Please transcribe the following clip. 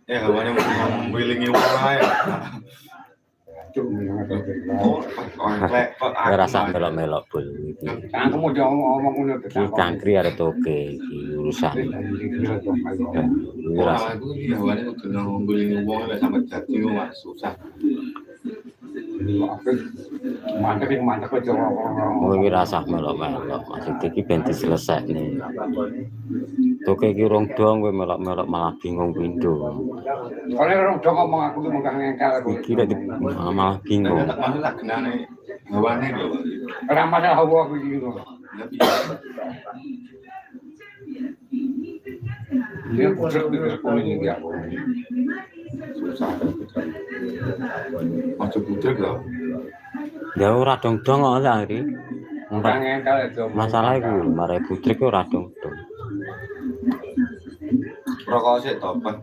Ya hawane ngwilingi wong ae. Oh, Ora rasa melok-melok bul iki. Cangkemmu dia ngomong ngono Iki cangkri arep toke iki urusan. Ora rasa. Aku iki hawane kudu ngwilingi wong ae sampe dadi wong susah. Mantep aja Oh iki rasa melok-melok. Maksud iki ben diselesekne. Toke iki rong dong kowe melok-melok malah bingung pindho. Oleh orang dong ngomong aku ki mengkang ngengkel aku. Iki lek malah bingung. Maksud tak genane hawane lho. Ora masalah hawa aku iki lho. Dia pucuk di kuning iki aku. Susah. Ojo budek lho. Ya ora dong-dong kok Ari. Mengkang ngengkel aja. Masalah iku mare budrek ora dong-dong. Rokok sik to, Pak.